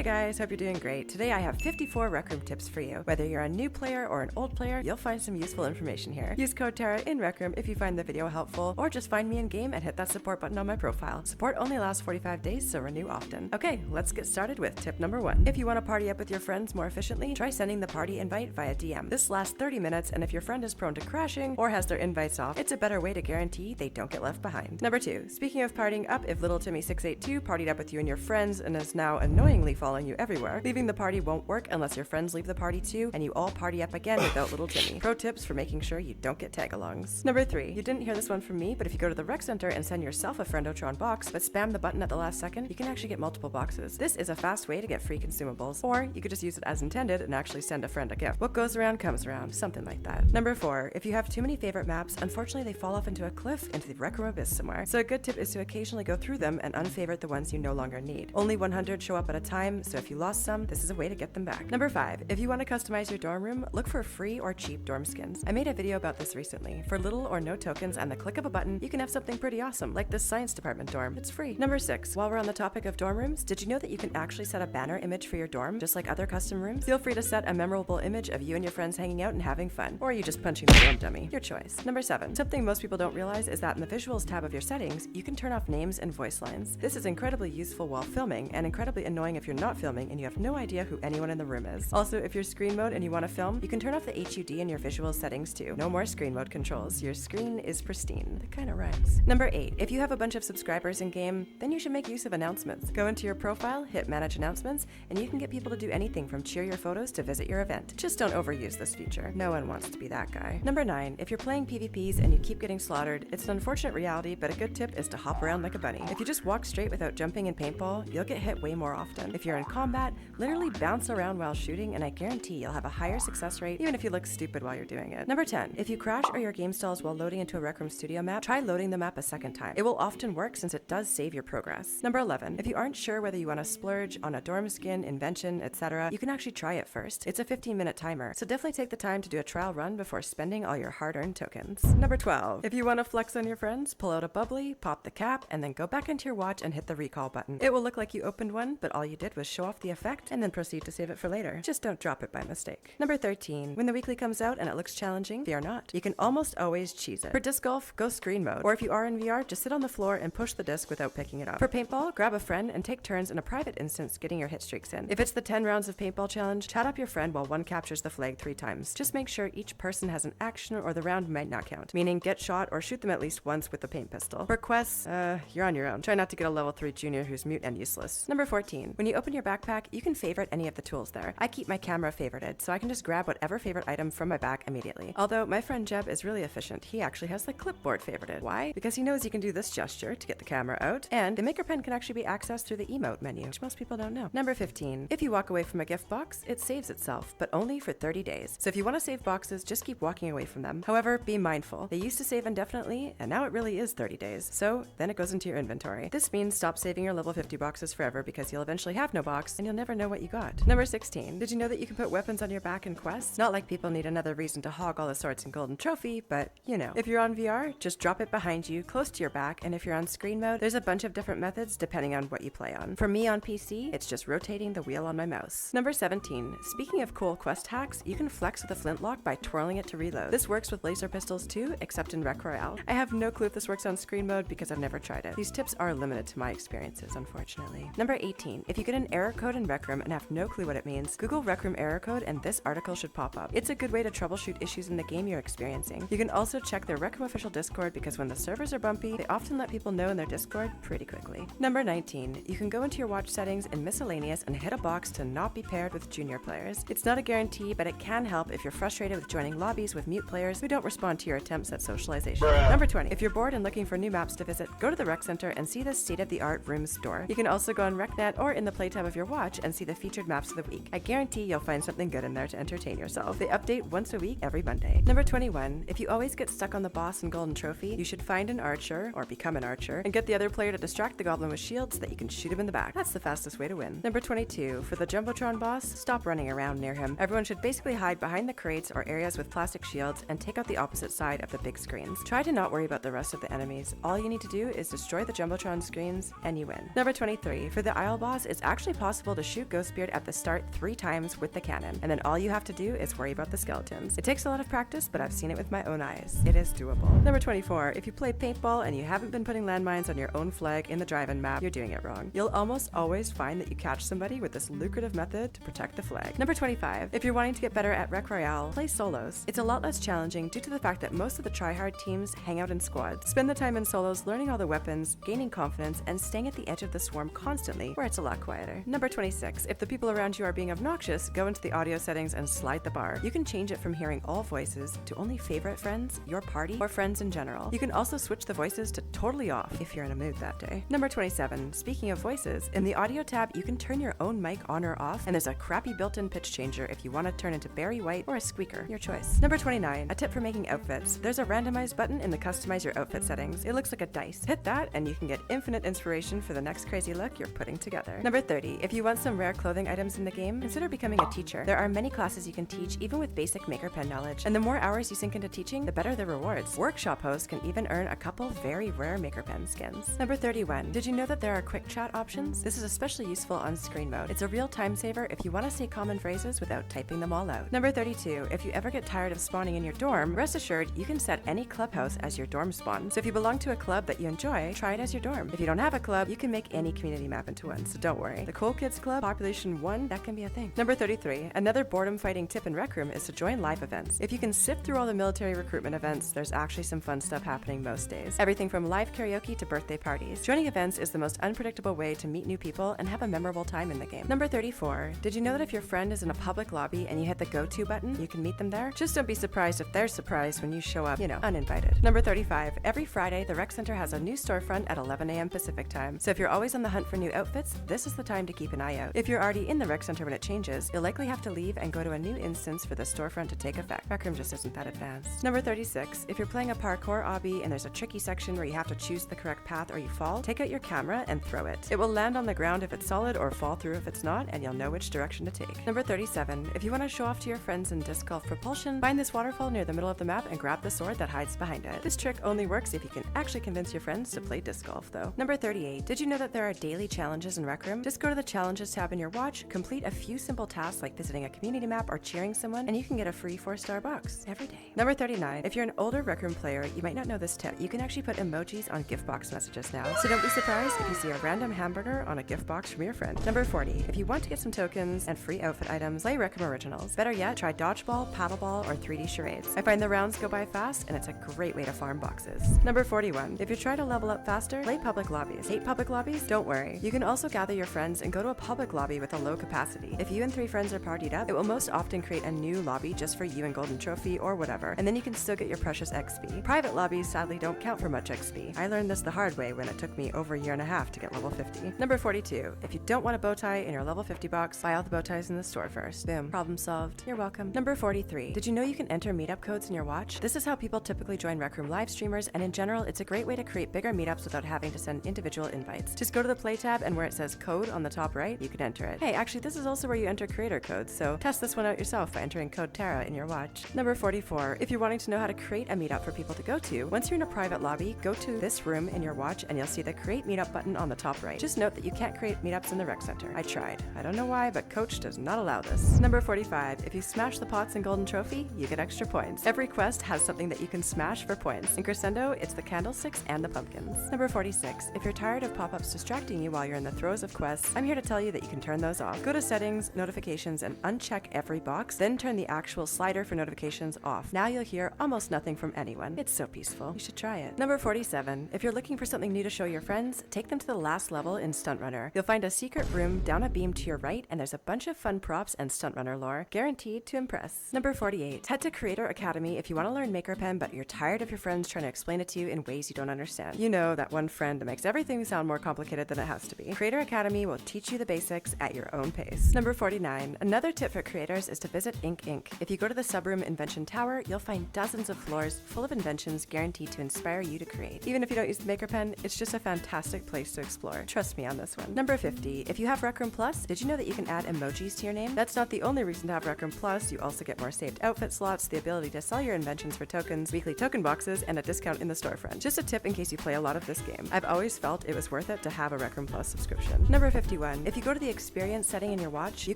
Hey guys, hope you're doing great. Today I have 54 Rec Room tips for you. Whether you're a new player or an old player, you'll find some useful information here. Use code Tara in Rec Room if you find the video helpful, or just find me in game and hit that support button on my profile. Support only lasts 45 days, so renew often. Okay, let's get started with tip number 1. If you want to party up with your friends more efficiently, try sending the party invite via DM. This lasts 30 minutes, and if your friend is prone to crashing or has their invites off, it's a better way to guarantee they don't get left behind. Number 2. Speaking of partying up, if Little Timmy 682 partied up with you and your friends and is now annoyingly following you everywhere, leaving the party won't work unless your friends leave the party too and you all party up again without Little Timmy. Pro tips for making sure you don't get tag-alongs. Number 3. You didn't hear this one from me, but if you go to the rec center and send yourself a Friendotron box but spam the button at the last second, you can actually get multiple boxes. This is a fast way to get free consumables, or you could just use it as intended and actually send a friend a gift. What goes around comes around, something like that. Number 4. If you have too many favorite maps, unfortunately they fall off into a cliff into the Rec Room abyss somewhere. So a good tip is to occasionally go through them and unfavorite the ones you no longer need. Only 100 show up at a time, so if you lost some, this is a way to get them back. Number 5. If you want to customize your dorm room, look for free or cheap dorm skins. I made a video about this recently. For little or no tokens and the click of a button, you can have something pretty awesome, like this science department dorm. It's free. Number 6. While we're on the topic of dorm rooms, did you know that you can actually set a banner image for your dorm, just like other custom rooms? Feel free to set a memorable image of you and your friends hanging out and having fun, or are you just punching the dorm dummy? Your choice. Number 7. Something most people don't realize is that in the visuals tab of your settings, you can turn off names and voice lines. This is incredibly useful while filming, and incredibly annoying if you're not filming and you have no idea who anyone in the room is. Also, if you're screen mode and you want to film, you can turn off the HUD in your visual settings too. No more screen mode controls. Your screen is pristine. That kind of rhymes. Number 8. If you have a bunch of subscribers in game, then you should make use of announcements. Go into your profile, hit manage announcements, and you can get people to do anything from cheer your photos to visit your event. Just don't overuse this feature. No one wants to be that guy. Number 9. If you're playing PvPs and you keep getting slaughtered, it's an unfortunate reality, but a good tip is to hop around like a bunny. If you just walk straight without jumping in paintball, you'll get hit way more often. If you're in combat, literally bounce around while shooting, and I guarantee you'll have a higher success rate even if you look stupid while you're doing it. Number 10. If you crash or your game stalls while loading into a Rec Room Studio map, try loading the map a second time. It will often work since it does save your progress. Number 11. If you aren't sure whether you want to splurge on a dorm skin, invention, etc., you can actually try it first. It's a 15-minute timer, so definitely take the time to do a trial run before spending all your hard-earned tokens. Number 12. If you want to flex on your friends, pull out a bubbly, pop the cap, and then go back into your watch and hit the recall button. It will look like you opened one, but all you did was show off the effect and then proceed to save it for later. Just don't drop it by mistake. Number 13. When the weekly comes out and it looks challenging, fear not. You can almost always cheese it. For disc golf, go screen mode. Or if you are in VR, just sit on the floor and push the disc without picking it up. For paintball, grab a friend and take turns in a private instance getting your hit streaks in. If it's the 10 rounds of paintball challenge, chat up your friend while one captures the flag 3 times. Just make sure each person has an action or the round might not count, meaning get shot or shoot them at least once with the paint pistol. For quests, you're on your own. Try not to get a level 3 junior who's mute and useless. Number 14. When you open your backpack, you can favorite any of the tools there. I keep my camera favorited, so I can just grab whatever favorite item from my bag immediately. Although my friend Jeb is really efficient, he actually has the clipboard favorited. Why? Because he knows you can do this gesture to get the camera out, and the maker pen can actually be accessed through the emote menu, which most people don't know. Number 15. If you walk away from a gift box, it saves itself, but only for 30 days. So if you want to save boxes, just keep walking away from them. However, be mindful. They used to save indefinitely, and now it really is 30 days. So then it goes into your inventory. This means stop saving your level 50 boxes forever because you'll eventually have no box and you'll never know what you got. Number 16. Did you know that you can put weapons on your back in quests? Not like people need another reason to hog all the swords and golden trophy, but you know. If you're on VR, just drop it behind you, close to your back, and if you're on screen mode, there's a bunch of different methods depending on what you play on. For me on PC, it's just rotating the wheel on my mouse. Number 17. Speaking of cool quest hacks, you can flex with a flintlock by twirling it to reload. This works with laser pistols too, except in Rec Royale. I have no clue if this works on screen mode because I've never tried it. These tips are limited to my experiences, unfortunately. Number 18. If you get an error code in Rec Room and have no clue what it means, Google Rec Room error code and this article should pop up. It's a good way to troubleshoot issues in the game you're experiencing. You can also check their Rec Room official Discord because when the servers are bumpy, they often let people know in their Discord pretty quickly. Number 19. You can go into your watch settings in miscellaneous and hit a box to not be paired with junior players. It's not a guarantee, but it can help if you're frustrated with joining lobbies with mute players who don't respond to your attempts at socialization. Number 20. If you're bored and looking for new maps to visit, go to the rec center and see the state-of-the-art room store. You can also go on RecNet or in the play tab of your watch and see the featured maps of the week. I guarantee you'll find something good in there to entertain yourself. They update once a week every Monday. Number 21. If you always get stuck on the boss and golden trophy, you should find an archer, or become an archer, and get the other player to distract the goblin with shields so that you can shoot him in the back. That's the fastest way to win. Number 22. For the Jumbotron boss, stop running around near him. Everyone should basically hide behind the crates or areas with plastic shields and take out the opposite side of the big screens. Try to not worry about the rest of the enemies. All you need to do is destroy the Jumbotron screens and you win. Number 23. For the Isle boss, it's actually it possible to shoot Ghostbeard at the start 3 times with the cannon, and then all you have to do is worry about the skeletons. It takes a lot of practice, but I've seen it with my own eyes. It is doable. Number 24. If you play paintball and you haven't been putting landmines on your own flag in the drive-in map, you're doing it wrong. You'll almost always find that you catch somebody with this lucrative method to protect the flag. Number 25. If you're wanting to get better at Rec Royale, play solos. It's a lot less challenging due to the fact that most of the tryhard teams hang out in squads. Spend the time in solos learning all the weapons, gaining confidence, and staying at the edge of the swarm constantly, where it's a lot quieter. Number 26. If the people around you are being obnoxious, go into the audio settings and slide the bar. You can change it from hearing all voices to only favorite friends, your party, or friends in general. You can also switch the voices to totally off if you're in a mood that day. Number 27. Speaking of voices, in the audio tab, you can turn your own mic on or off, and there's a crappy built-in pitch changer if you want to turn into Barry White or a squeaker, your choice. Number 29. A tip for making outfits. There's a randomize button in the customize your outfit settings. It looks like a dice. Hit that and you can get infinite inspiration for the next crazy look you're putting together. Number 30. If you want some rare clothing items in the game, consider becoming a teacher. There are many classes you can teach even with basic maker pen knowledge, and the more hours you sink into teaching, the better the rewards. Workshop hosts can even earn a couple very rare maker pen skins. Number 31. Did you know that there are quick chat options? This is especially useful on screen mode. It's a real time saver if you want to say common phrases without typing them all out. Number 32. If you ever get tired of spawning in your dorm, rest assured you can set any clubhouse as your dorm spawn. So if you belong to a club that you enjoy, try it as your dorm. If you don't have a club, you can make any community map into one, so don't worry. The Cool Kids Club, population 1, that can be a thing. Number 33. Another boredom fighting tip in Rec Room is to join live events. If you can sift through all the military recruitment events, there's actually some fun stuff happening most days. Everything from live karaoke to birthday parties. Joining events is the most unpredictable way to meet new people and have a memorable time in the game. Number 34. Did you know that if your friend is in a public lobby and you hit the go to button, you can meet them there? Just don't be surprised if they're surprised when you show up, uninvited. Number 35. Every Friday, the Rec Center has a new storefront at 11 a.m. Pacific time. So if you're always on the hunt for new outfits, this is the time to keep an eye out. If you're already in the Rec Center when it changes, you'll likely have to leave and go to a new instance for the storefront to take effect. Rec Room just isn't that advanced. Number 36. If you're playing a parkour obby and there's a tricky section where you have to choose the correct path or you fall, take out your camera and throw it. It will land on the ground if it's solid or fall through if it's not, and you'll know which direction to take. Number 37. If you want to show off to your friends in disc golf propulsion, find this waterfall near the middle of the map and grab the sword that hides behind it. This trick only works if you can actually convince your friends to play disc golf though. Number 38. Did you know that there are daily challenges in Rec Room? Just go to the challenges tab in your watch, complete a few simple tasks like visiting a community map or cheering someone, and you can get a free 4-star box every day. Number 39. If you're an older Rec Room player, you might not know this tip. You can actually put emojis on gift box messages now, so don't be surprised if you see a random hamburger on a gift box from your friend. Number 40. If you want to get some tokens and free outfit items, play Rec Room Originals. Better yet, try dodgeball, paddleball, or 3D charades. I find the rounds go by fast, and it's a great way to farm boxes. Number 41. If you're trying to level up faster, play public lobbies. Hate public lobbies? Don't worry. You can also gather your friends and go to a public lobby with a low capacity. If you and 3 friends are partied up, it will most often create a new lobby just for you and Golden Trophy or whatever, and then you can still get your precious XP. Private lobbies sadly don't count for much XP. I learned this the hard way when it took me over a year and a half to get level 50. Number 42. If you don't want a bow tie in your level 50 box, buy all the bow ties in the store first. Boom. Problem solved. You're welcome. Number 43. Did you know you can enter meetup codes in your watch? This is how people typically join Rec Room live streamers, and in general, it's a great way to create bigger meetups without having to send individual invites. Just go to the play tab, and where it says code on the top right, you can enter it. Hey, actually, this is also where you enter creator codes, so test this one out yourself by entering code Tara in your watch. Number 44. If you're wanting to know how to create a meetup for people to go to, once you're in a private lobby, go to this room in your watch and you'll see the create meetup button on the top right. Just note that you can't create meetups in the Rec Center. I tried. I don't know why, but Coach does not allow this. Number 45. If you smash the pots in Golden Trophy, you get extra points. Every quest has something that you can smash for points. In Crescendo, it's the candlesticks and the pumpkins. Number 46. If you're tired of pop-ups distracting you while you're in the throes of quests, I'm here to tell you that you can turn those off. Go to settings, notifications, and uncheck every box, then turn the actual slider for notifications off. Now you'll hear almost nothing from anyone. It's so peaceful. You should try it. Number 47. If you're looking for something new to show your friends, take them to the last level in Stunt Runner. You'll find a secret room down a beam to your right, and there's a bunch of fun props and Stunt Runner lore, guaranteed to impress. Number 48. Head to Creator Academy if you want to learn MakerPen, but you're tired of your friends trying to explain it to you in ways you don't understand. You know, that one friend that makes everything sound more complicated than it has to be. Creator Academy will teach you the basics at your own pace. Number 49. Another tip for creators is to visit Ink Inc. If you go to the subroom Invention Tower, you'll find dozens of floors full of inventions guaranteed to inspire you to create. Even if you don't use the MakerPen, it's just a fantastic place to explore. Trust me on this one. Number 50. If you have Rec Room Plus, did you know that you can add emojis to your name? That's not the only reason to have Rec Room Plus. You also get more saved outfit slots, the ability to sell your inventions for tokens, weekly token boxes, and a discount in the storefront. Just a tip in case you play a lot of this game. I've always felt it was worth it to have a Rec Room Plus subscription. Number 51. 51. If you go to the experience setting in your watch, you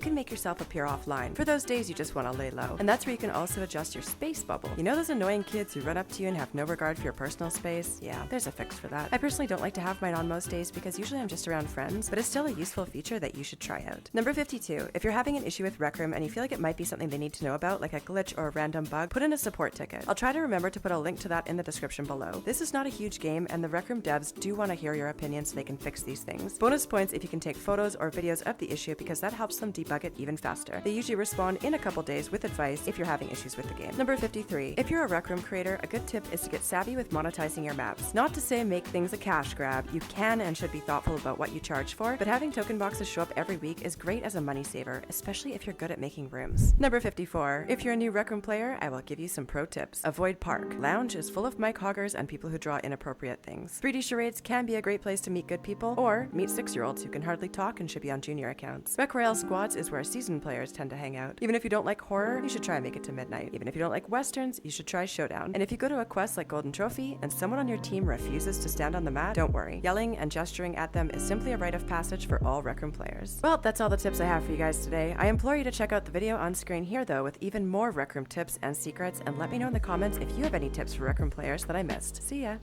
can make yourself appear offline for those days you just want to lay low. And that's where you can also adjust your space bubble. You know those annoying kids who run up to you and have no regard for your personal space? Yeah, there's a fix for that. I personally don't like to have mine on most days because usually I'm just around friends, but it's still a useful feature that you should try out. Number 52. If you're having an issue with Rec Room and you feel like it might be something they need to know about, like a glitch or a random bug, put in a support ticket. I'll try to remember to put a link to that in the description below. This is not a huge game, and the Rec Room devs do want to hear your opinion so they can fix these things. Bonus points if you can take photos or videos of the issue because that helps them debug it even faster. They usually respond in a couple days with advice if you're having issues with the game. Number 53. If you're a Rec Room creator, a good tip is to get savvy with monetizing your maps. Not to say make things a cash grab. You can and should be thoughtful about what you charge for, but having token boxes show up every week is great as a money saver, especially if you're good at making rooms. Number 54. If you're a new Rec Room player, I will give you some pro tips. Avoid Park. Lounge is full of mic hoggers and people who draw inappropriate things. 3D charades can be a great place to meet good people, or meet 6-year-olds who can hardly talk and should be on junior accounts. Rec Royale squads is where seasoned players tend to hang out. Even if you don't like horror, you should try and make it to midnight. Even if you don't like westerns, you should try Showdown. And if you go to a quest like Golden Trophy and someone on your team refuses to stand on the mat, don't worry. Yelling and gesturing at them is simply a rite of passage for all Rec Room players. Well, that's all the tips I have for you guys today. I implore you to check out the video on screen here though with even more Rec Room tips and secrets, and let me know in the comments if you have any tips for Rec Room players that I missed. See ya!